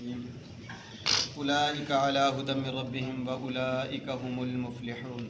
اولئک علی ھدی من ربہم واولئک ھم المفلحون۔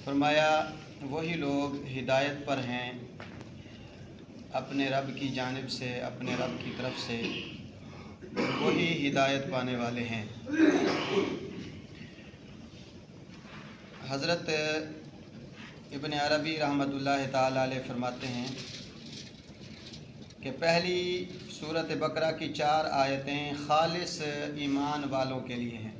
فرمایا وہی لوگ ہدایت پر ہیں اپنے رب کی جانب سے، اپنے رب کی طرف سے، وہی ہدایت پانے والے ہیں۔ حضرت ابن عربی رحمۃ اللہ تعالی علیہ فرماتے ہیں کہ پہلی سورۃ بقرہ کی 4 آیتیں خالص ایمان والوں کے لیے ہیں۔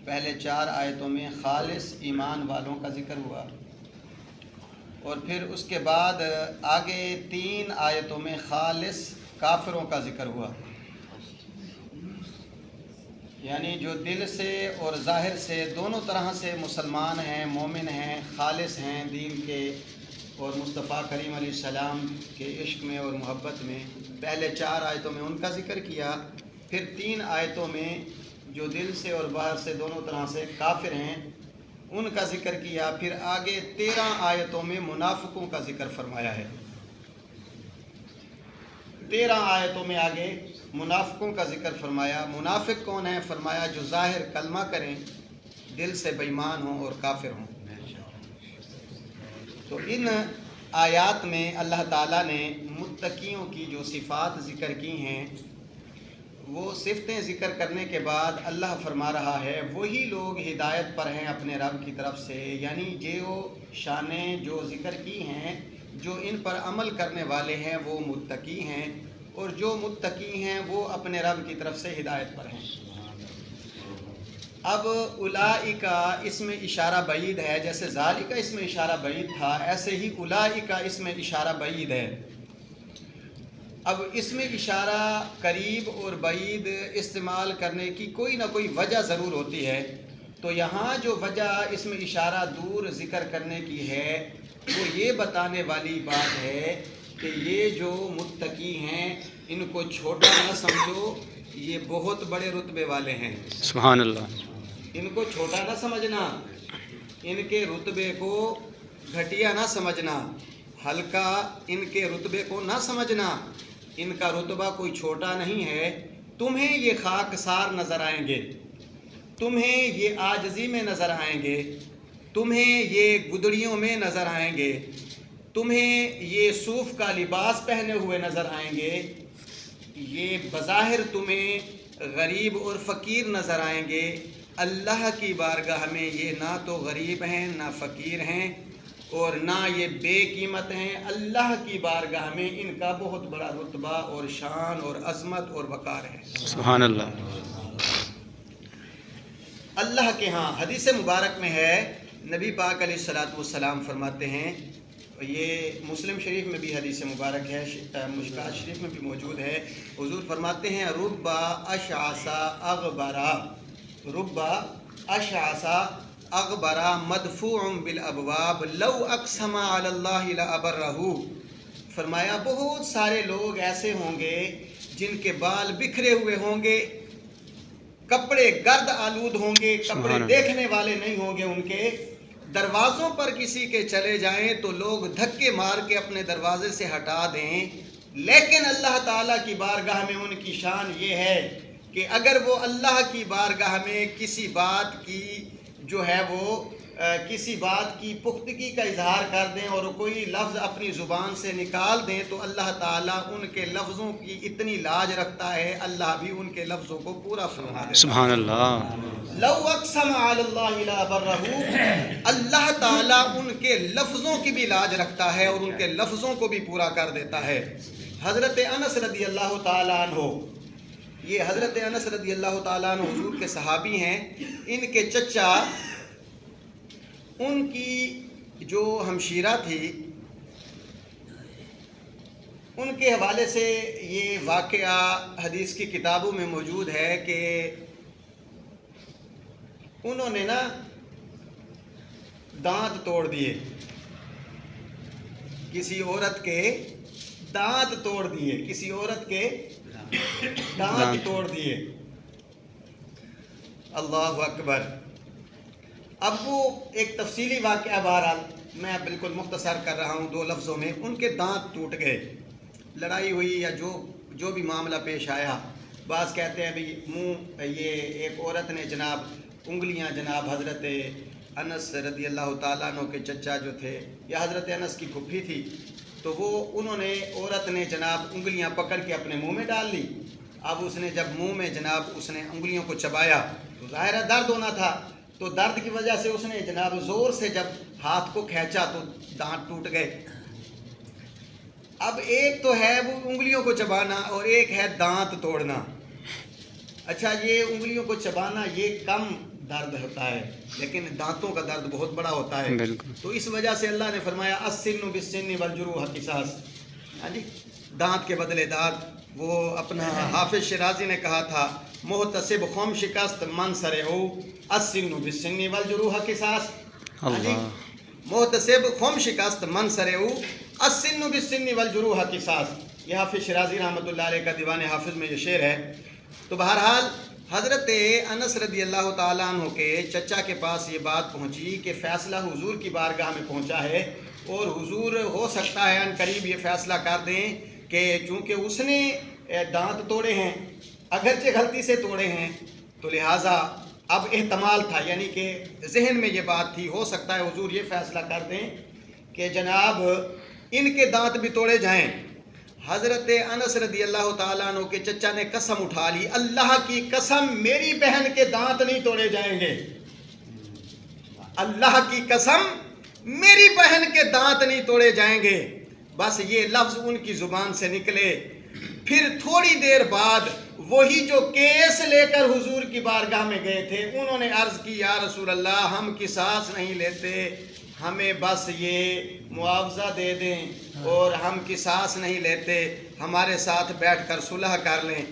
پہلے 4 آیتوں میں خالص ایمان والوں کا ذکر ہوا، اور پھر اس کے بعد آگے 3 آیتوں میں خالص کافروں کا ذکر ہوا، یعنی جو دل سے اور ظاہر سے دونوں طرح سے مسلمان ہیں، مومن ہیں، خالص ہیں دین کے اور مصطفیٰ کریم علیہ السلام کے عشق میں اور محبت میں۔ پہلے 4 آیتوں میں ان کا ذکر کیا، پھر 3 آیتوں میں جو دل سے اور باہر سے دونوں طرح سے کافر ہیں ان کا ذکر کیا، پھر آگے 13 آیتوں میں منافقوں کا ذکر فرمایا ہے۔ 13 آیتوں میں آگے منافقوں کا ذکر فرمایا۔ منافق کون ہیں؟ فرمایا جو ظاہر کلمہ کریں، دل سے بے ایمان ہوں اور کافر ہوں۔ تو ان آیات میں اللہ تعالیٰ نے متقیوں کی جو صفات ذکر کی ہیں، وہ صفتیں ذکر کرنے کے بعد اللہ فرما رہا ہے وہی لوگ ہدایت پر ہیں اپنے رب کی طرف سے، یعنی جو شانیں جو ذکر کی ہیں، جو ان پر عمل کرنے والے ہیں وہ متقی ہیں، اور جو متقی ہیں وہ اپنے رب کی طرف سے ہدایت پر ہیں۔ اب اولئک اس میں اشارہ بعید ہے، جیسے ذالک اس میں اشارہ بعید تھا، ایسے ہی اولئک اس میں اشارہ بعید ہے۔ اب اس میں اشارہ قریب اور بعید استعمال کرنے کی کوئی نہ کوئی وجہ ضرور ہوتی ہے، تو یہاں جو وجہ اس میں اشارہ دور ذکر کرنے کی ہے وہ یہ بتانے والی بات ہے کہ یہ جو متقی ہیں ان کو چھوٹا نہ سمجھو، یہ بہت بڑے رتبے والے ہیں۔ سبحان اللہ۔ ان کو چھوٹا نہ سمجھنا، ان کے رتبے کو گھٹیا نہ سمجھنا، ہلکا ان کے رتبے کو نہ سمجھنا، ان کا رتبہ کوئی چھوٹا نہیں ہے۔ تمہیں یہ خاکسار نظر آئیں گے، تمہیں یہ عاجزی میں نظر آئیں گے، تمہیں یہ گدڑیوں میں نظر آئیں گے، تمہیں یہ صوف کا لباس پہنے ہوئے نظر آئیں گے، یہ بظاہر تمہیں غریب اور فقیر نظر آئیں گے۔ اللہ کی بارگاہ میں یہ نہ تو غریب ہیں نہ فقیر ہیں اور نہ یہ بے قیمت ہیں۔ اللہ کی بارگاہ میں ان کا بہت بڑا رتبہ اور شان اور عظمت اور وقار ہے۔ سبحان اللہ۔ اللہ کے ہاں حدیث مبارک میں ہے، نبی پاک علیہ الصلوۃ والسلام فرماتے ہیں، یہ مسلم شریف میں بھی حدیث مبارک ہے، مشکات شریف میں بھی موجود ہے، حضور فرماتے ہیں رب اشعث اغبرا، رب اشعث اغبرا مدفوع بالابواب لو اقسم علی اللہ لابرہ۔ فرمایا بہت سارے لوگ ایسے ہوں گے جن کے بال بکھرے ہوئے ہوں گے، کپڑے گرد آلود ہوں گے، کپڑے دیکھنے والے نہیں ہوں گے، ان کے دروازوں پر کسی کے چلے جائیں تو لوگ دھکے مار کے اپنے دروازے سے ہٹا دیں، لیکن اللہ تعالیٰ کی بارگاہ میں ان کی شان یہ ہے کہ اگر وہ اللہ کی بارگاہ میں کسی بات کی جو ہے وہ کسی بات کی پختگی کا اظہار کر دیں اور کوئی لفظ اپنی زبان سے نکال دیں تو اللہ تعالیٰ ان کے لفظوں کی اتنی لاج رکھتا ہے، اللہ بھی ان کے لفظوں کو پورا فرما دیتا ہے۔ سبحان اللہ۔ لو اقسم علی اللہ لابرہ، اللہ تعالیٰ ان کے لفظوں کی بھی لاج رکھتا ہے اور ان کے لفظوں کو بھی پورا کر دیتا ہے۔ حضرت انس رضی اللہ تعالیٰ عنہ، یہ حضرت انس رضی اللہ تعالیٰ عنہ حضور کے صحابی ہیں، ان کے چچا، ان کی جو ہمشیرہ تھی، ان کے حوالے سے یہ واقعہ حدیث کی کتابوں میں موجود ہے کہ انہوں نے نا دانت توڑ دیے، کسی عورت کے دانت توڑ دیے، کسی عورت کے دانت توڑ دیے۔ اللہ اکبر۔ اب وہ ایک تفصیلی واقعہ، بہرحال میں بالکل مختصر کر رہا ہوں 2 لفظوں میں، ان کے دانت ٹوٹ گئے، لڑائی ہوئی یا جو جو بھی معاملہ پیش آیا، بعض کہتے ہیں بھی منہ، یہ ایک عورت نے جناب انگلیاں جناب حضرت انس رضی اللہ تعالیٰ عنہ کے چچا جو تھے، یا حضرت انس کی پھپھی تھی، تو انہوں نے عورت نے جناب انگلیاں پکڑ کے اپنے منہ میں ڈال لی۔ اب اس نے جب منہ میں جناب اس نے انگلیوں کو چبایا تو ظاہر ہے درد ہونا تھا، تو درد کی وجہ سے اس نے جناب زور سے جب ہاتھ کو کھینچا تو دانت ٹوٹ گئے۔ اب ایک تو ہے وہ انگلیوں کو چبانا اور ایک ہے دانت توڑنا۔ اچھا، یہ انگلیوں کو چبانا یہ کم درد ہوتا ہے، لیکن دانتوں کا درد بہت بڑا ہوتا ہے۔ تو اس وجہ سے اللہ نے فرمایا السن بالسن والجروح قصاص، ہاں جی، دانت کے بدلے دانت۔ وہ اپنا حافظ شیرازی نے کہا تھا محتسب خم شکست من سرعو السن بالسن والجروح قصاص، ہاں جی، محتسب خم شکست من سرعو السن بالسن والجروح قصاص، یہ حافظ شیرازی رحمۃ اللہ علیہ کا دیوان حافظ میں یہ شعر ہے۔ تو بہرحال حضرت انس رضی اللہ تعالیٰ عنہ کے چچا کے پاس یہ بات پہنچی کہ فیصلہ حضور کی بارگاہ میں پہنچا ہے، اور حضور ہو سکتا ہے ان قریب یہ فیصلہ کر دیں کہ چونکہ اس نے دانت توڑے ہیں، اگرچہ غلطی سے توڑے ہیں، تو لہٰذا اب احتمال تھا، یعنی کہ ذہن میں یہ بات تھی، ہو سکتا ہے حضور یہ فیصلہ کر دیں کہ جناب ان کے دانت بھی توڑے جائیں۔ حضرت انس رضی اللہ تعالیٰ عنہ کے چچا نے قسم اٹھا لی، اللہ کی قسم میری بہن کے دانت نہیں توڑے جائیں گے، اللہ کی قسم میری بہن کے دانت نہیں توڑے جائیں گے۔ بس یہ لفظ ان کی زبان سے نکلے، پھر تھوڑی دیر بعد وہی جو کیس لے کر حضور کی بارگاہ میں گئے تھے، انہوں نے عرض کی یا رسول اللہ ہم قصاص نہیں لیتے، ہمیں بس یہ معاوضہ دے دیں، اور ہم قصاص نہیں لیتے، ہمارے ساتھ بیٹھ کر صلح کر لیں،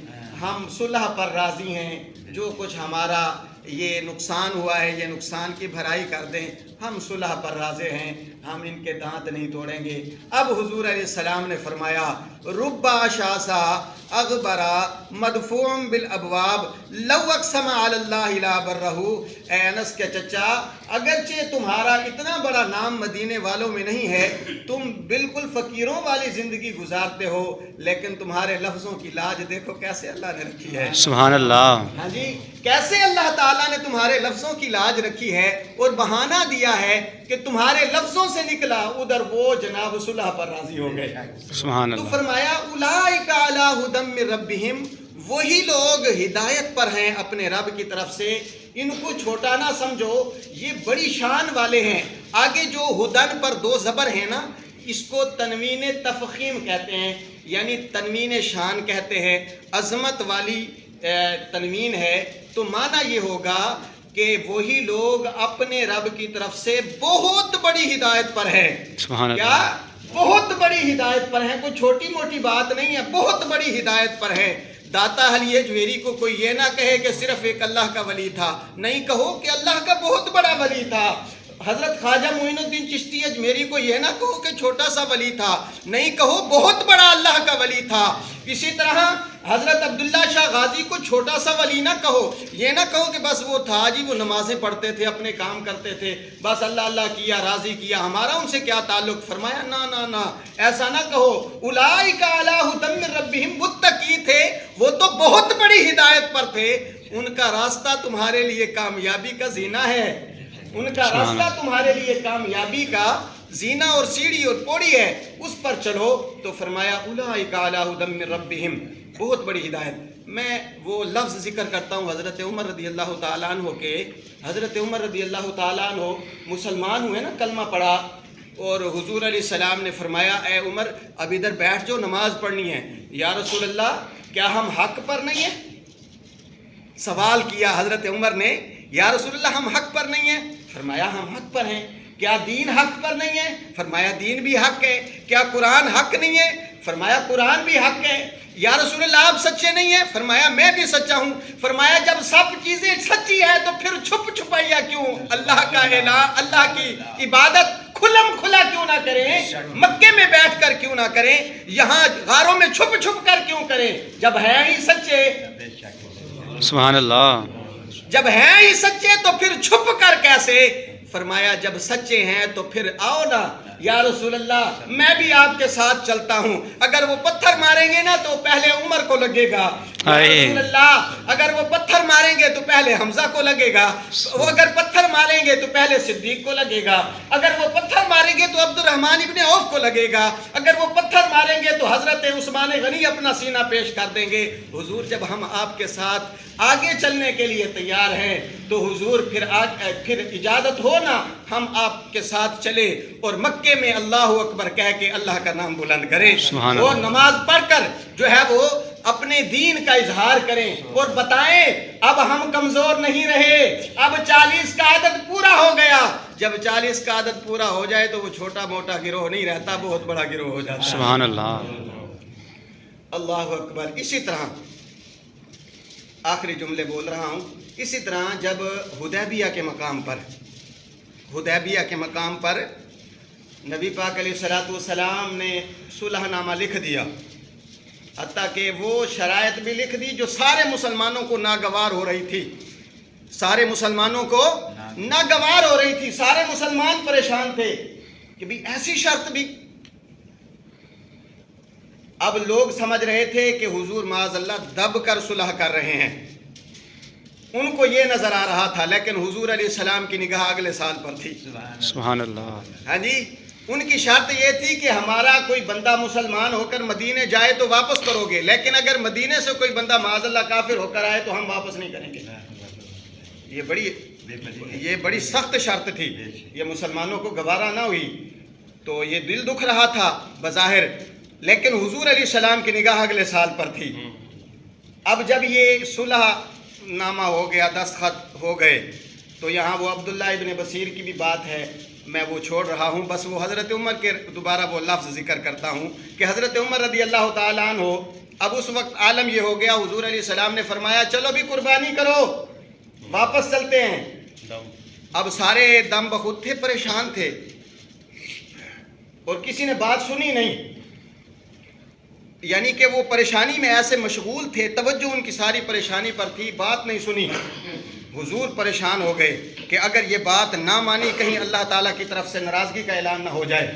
ہم صلح پر راضی ہیں، جو کچھ ہمارا یہ نقصان ہوا ہے یہ نقصان کی بھرائی کر دیں، ہم صلح پر راضی ہیں، ہم ان کے دانت نہیں توڑیں گے۔ اب حضور علیہ السلام نے فرمایا ربا شاسا اغبرا مدفوع بالابواب لو اقسم علی اللہ لا برہ، اے انس کے چچا، اگرچہ تمہارا اتنا بڑا نام مدینے والوں میں نہیں ہے، تم بالکل فقیروں والی زندگی گزارتے ہو، لیکن تمہارے لفظوں کی لاج دیکھو کیسے اللہ نے رکھی ہے، سبحان اللہ، ہاں جی، کیسے اللہ تعالیٰ نے تمہارے لفظوں کی لاج رکھی ہے، اور بہانہ دیا ہے کہ تمہارے لفظوں سے نکلا ادھر وہ جناب صلح پر راضی ہو گئے۔ سبحان تو اللہ، فرمایا اولئک علی ھدی من ربہم، وہی لوگ ہدایت پر ہیں اپنے رب کی طرف سے، ان کو چھوٹا نہ سمجھو، یہ بڑی شان والے ہیں۔ آگے جو ہدن پر دو زبر ہیں نا، اس کو تنوین تفخیم کہتے ہیں، یعنی تنوین شان کہتے ہیں، عظمت والی تنوین ہے، تو معنی یہ ہوگا کہ وہی لوگ اپنے رب کی طرف سے بہت بڑی ہدایت پر ہیں۔ سبحان اللہ، کیا؟ بہت بڑی ہدایت پر ہیں، کوئی چھوٹی موٹی بات نہیں ہے، بہت بڑی ہدایت پر ہے۔ داتا حلیہ جویری کو کوئی یہ نہ کہے کہ صرف ایک اللہ کا ولی تھا، نہیں، کہو کہ اللہ کا بہت بڑا ولی تھا۔ حضرت خواجہ معین الدین چشتی اجمیری کو یہ نہ کہو کہ چھوٹا سا ولی تھا، نہیں، کہو بہت بڑا اللہ کا ولی تھا۔ اسی طرح حضرت عبداللہ شاہ غازی کو چھوٹا سا ولی نہ کہو، یہ نہ کہو کہ بس وہ تھا جی، وہ نمازیں پڑھتے تھے، اپنے کام کرتے تھے، بس اللہ اللہ کیا، راضی کیا، ہمارا ان سے کیا تعلق۔ فرمایا نا نا نا، ایسا نہ کہو، اولئک علی ھدی من ربہم، متقی تھے، وہ تو بہت بڑی ہدایت پر تھے، ان کا راستہ تمہارے لیے کامیابی کا زینہ ہے، ان کا راستہ تمہارے لیے کامیابی کا زینہ اور سیڑھی اور پوڑی ہے، اس پر چلو۔ تو فرمایا اولئک علی ھدی من ربہم، بہت بڑی ہدایت۔ میں وہ لفظ ذکر کرتا ہوں حضرت عمر رضی اللہ تعالیٰ عنہ کے۔ حضرت عمر رضی اللہ تعالیٰ عنہ مسلمان ہوئے نا، کلمہ پڑھا، اور حضور علیہ السلام نے فرمایا اے عمر اب ادھر بیٹھ جو، نماز پڑھنی ہے۔ یا رسول اللہ کیا ہم حق پر نہیں ہیں؟ سوال کیا حضرت عمر نے، یا رسول اللہ ہم حق پر نہیں ہیں؟ فرمایا ہم حق پر ہیں۔ کیا دین حق پر نہیں ہے؟ فرمایا دین بھی حق ہے۔ کیا قرآن حق نہیں ہے؟ فرمایا قرآن بھی حق ہے۔ یا رسول اللہ آپ سچے نہیں ہیں؟ فرمایا میں بھی سچا ہوں۔ فرمایا جب سب چیزیں سچی ہے تو پھر چھپ چھپائیا کیوں؟ اللہ کا اعلان، اللہ کی عبادت کھلم کھلا کیوں نہ کریں؟ مکے میں بیٹھ کر کیوں نہ کریں؟ یہاں غاروں میں چھپ چھپ کر کیوں کریں؟ جب ہیں ہی سچے، سبحان اللہ، جب ہیں ہی سچے تو پھر چھپ کر کیسے؟ فرمایا جب سچے ہیں تو پھر آؤ نا یا رسول اللہ میں بھی آپ کے ساتھ چلتا ہوں، اگر وہ پتھر ماریں گے نا تو پہلے عمر کو لگے گا، یا رسول اللہ اگر وہ پتھر ماریں گے تو پہلے حمزہ کو لگے گا، وہ اگر پتھر ماریں گے تو پہلے صدیق کو لگے گا، اگر وہ پتھر ماریں گے تو عبد الرحمن ابن عوف کو لگے گا، اگر وہ پتھر ماریں گے تو حضرت عثمان غنی اپنا سینہ پیش کر دیں گے۔ حضور جب ہم آپ کے ساتھ آگے چلنے کے لیے تیار ہیں تو حضور پھر اجازت ہو نا ہم آپ کے ساتھ چلے اور مکے میں اللہ اکبر کہہ کے اللہ کا نام بلند کریں، وہ نماز پڑھ کر جو ہے وہ اپنے دین کا اظہار کریں اور بتائیں اب ہم کمزور نہیں رہے، اب 40 کا عدد پورا ہو گیا۔ جب 40 کا عدد پورا ہو جائے تو وہ چھوٹا موٹا گروہ نہیں رہتا، بہت بڑا گروہ ہو جاتا ہے۔ سبحان اللہ، اللہ اکبر۔ اسی طرح آخری جملے بول رہا ہوں، اسی طرح جب حدیبیہ کے مقام پر نبی پاک علیہ الصلوۃ والسلام نے صلح نامہ لکھ دیا، حتیٰ کہ وہ شرائط بھی لکھ دی جو سارے مسلمانوں کو ناگوار ہو رہی تھی، سارے مسلمانوں کو ناگوار ہو رہی تھی، سارے مسلمان پریشان تھے کہ بھی ایسی شرط بھی۔ اب لوگ سمجھ رہے تھے کہ حضور معاذ اللہ دب کر صلح کر رہے ہیں، ان کو یہ نظر آ رہا تھا، لیکن حضور علیہ السلام کی نگاہ اگلے سال پر تھی۔ سبحان اللہ۔ ہاں جی، ان کی شرط یہ تھی کہ ہمارا کوئی بندہ مسلمان ہو کر مدینے جائے تو واپس کرو گے، لیکن اگر مدینے سے کوئی بندہ معاذ اللہ کافر ہو کر آئے تو ہم واپس نہیں کریں گے۔ یہ بڑی سخت شرط تھی، یہ مسلمانوں کو گوارا نہ ہوئی، تو یہ دل دکھ رہا تھا بظاہر، لیکن حضور علیہ السلام کی نگاہ اگلے سال پر تھی۔ اب جب یہ صلح نامہ ہو گیا، دستخط ہو گئے، تو یہاں وہ عبداللہ ابن بصیر کی بھی بات ہے، میں وہ چھوڑ رہا ہوں، بس وہ حضرت عمر کے دوبارہ وہ لفظ ذکر کرتا ہوں کہ حضرت عمر رضی اللہ تعالیٰ عنہ، اب اس وقت عالم یہ ہو گیا، حضور علیہ السلام نے فرمایا چلو بھی قربانی کرو، واپس چلتے ہیں۔ اب سارے دم بخود تھے، پریشان تھے، اور کسی نے بات سنی نہیں، یعنی کہ وہ پریشانی میں ایسے مشغول تھے، توجہ ان کی ساری پریشانی پر تھی، بات نہیں سنی۔ حضور پریشان ہو گئے کہ اگر یہ بات نہ مانی کہیں اللہ تعالیٰ کی طرف سے ناراضگی کا اعلان نہ ہو جائے۔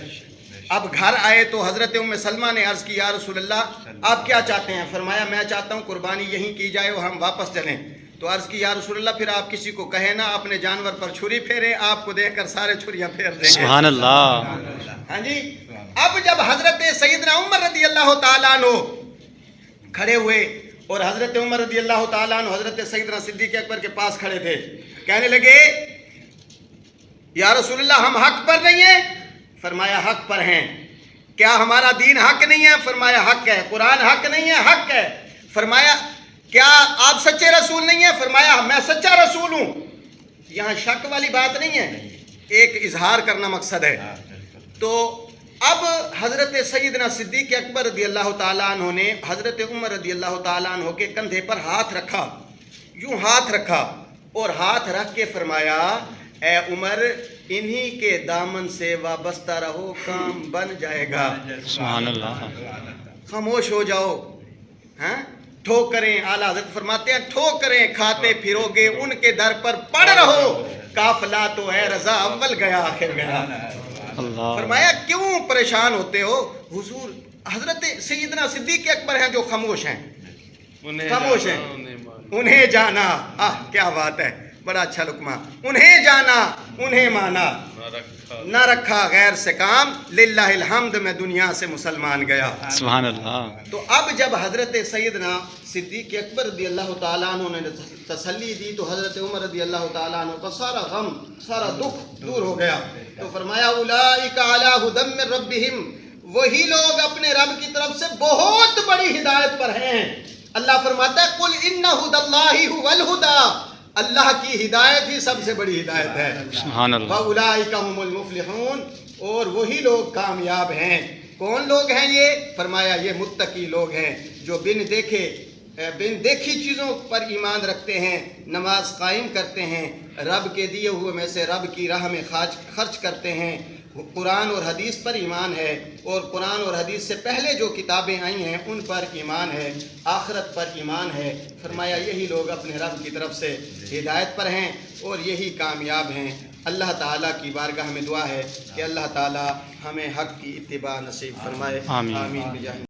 اب گھر آئے تو حضرت ام سلمہ نے عرض کی یا رسول اللہ آپ کیا چاہتے ہیں؟ فرمایا میں چاہتا ہوں قربانی یہیں کی جائے اور ہم واپس چلیں۔ تو عرض کی یا رسول اللہ پھر آپ کسی کو کہیں نہ اپنے جانور پر چھری پھیرے، آپ کو دیکھ کر سارے چھریاں پھیر دیں گے۔ سبحان اللہ۔ ہاں جی، اب جب حضرت سیدنا عمر رضی اللہ تعالیٰ عنہ کھڑے ہوئے اور حضرت عمر رضی اللہ تعالیٰ عنہ حضرت سیدنا صدیق اکبر کے پاس کھڑے تھے، کہنے لگے یا رسول اللہ ہم حق پر نہیں ہیں؟ فرمایا حق پر ہیں۔ کیا ہمارا دین حق نہیں ہے؟ فرمایا حق ہے۔ قرآن حق نہیں ہے؟ حق ہے۔ فرمایا کیا آپ سچے رسول نہیں ہیں؟ فرمایا میں سچا رسول ہوں۔ یہاں شک والی بات نہیں ہے، ایک اظہار کرنا مقصد ہے۔ تو اب حضرت سیدنا صدیق اکبر رضی اللہ تعالیٰ عنہ نے حضرت عمر رضی اللہ تعالیٰ عنہ کے کندھے پر ہاتھ رکھا، یوں ہاتھ رکھا اور ہاتھ رکھ کے فرمایا اے عمر انہی کے دامن سے وابستہ رہو، کام بن جائے گا۔ سبحان اللہ۔ خاموش ہو جاؤ، ہاں ٹھوکریں، اعلیٰ حضرت فرماتے ہیں ٹھوکریں کھاتے پھرو گے ان کے در پر پڑ رہو، قافلہ تو اے رضا اول گیا آخر گیا۔ فرمایا کیوں پریشان ہوتے ہو؟ حضور حضرت سیدنا صدیق اکبر ہیں جو خاموش ہیں، خاموش ہیں، انہیں جانا، کیا بات ہے، بڑا اچھا لقمہ، انہیں جانا انہیں مانا، نہ رکھا غیر سے کام، للہ الحمد میں دنیا سے مسلمان گیا۔ سبحان اللہ۔ تو اب جب حضرت سیدنا صدیق اکبر رضی اللہ تعالیٰ عنہ نے تسلی دی تو حضرت عمر رضی اللہ تعالیٰ عنہ کا سارا غم، سارا دکھ دور ہو گیا۔ تو فرمایا اولئک علی ھدی من ربہم، وہی لوگ اپنے رب کی طرف سے بہت بڑی ہدایت پر ہیں۔ اللہ فرماتا ہے قل ان ھدی اللہ ھو الھدی، اللہ کی ہدایت ہی سب سے بڑی ہدایت ہے۔ سبحان اللہ۔ وَأُولَٰئِكَ هُمُ الْمُفْلِحُونَ، اور وہی لوگ کامیاب ہیں۔ کون لوگ ہیں یہ؟ فرمایا یہ متقی لوگ ہیں جو بن دیکھی چیزوں پر ایمان رکھتے ہیں، نماز قائم کرتے ہیں، رب کے دیے ہوئے میں سے رب کی راہ میں خرچ کرتے ہیں، قرآن اور حدیث پر ایمان ہے، اور قرآن اور حدیث سے پہلے جو کتابیں آئی ہیں ان پر ایمان ہے، آخرت پر ایمان ہے۔ فرمایا یہی لوگ اپنے رب کی طرف سے ہدایت پر ہیں اور یہی کامیاب ہیں۔ اللہ تعالیٰ کی بارگاہ میں دعا ہے کہ اللہ تعالیٰ ہمیں حق کی اتباع نصیب فرمائے. آمین. آمین بجاہ